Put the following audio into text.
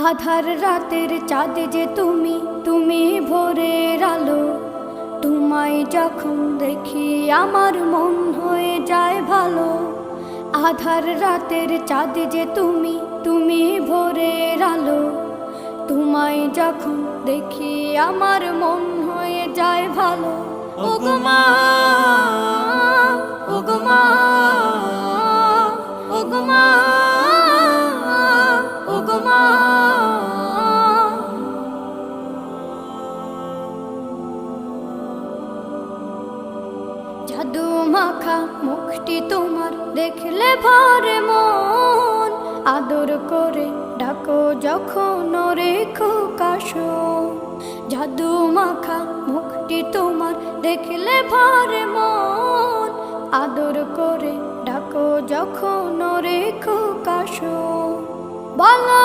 আধার রাতের চাঁদ যে তুমি, তুমি ভোরের আলো। তোমায় যখন দেখি আমার মন হয়ে যায় ভালো। আধার রাতের চাঁদ যে তুমি, তুমি ভোরের আলো। তোমায় যখন দেখি আমার মন হয়ে যায় ভালো। ওগো মা, ওগো মা, ওগো মা, ওগো মা। জাদু মাখা মুখটি তোমার দেখলে ভরে মন। আদর করে ডাকো যখন রেখো কাশো। জাদু মাখা মুখটি তোমার দেখলে ভরে মন। আদর করে ডাকো যখন রেখো কাশো। বলো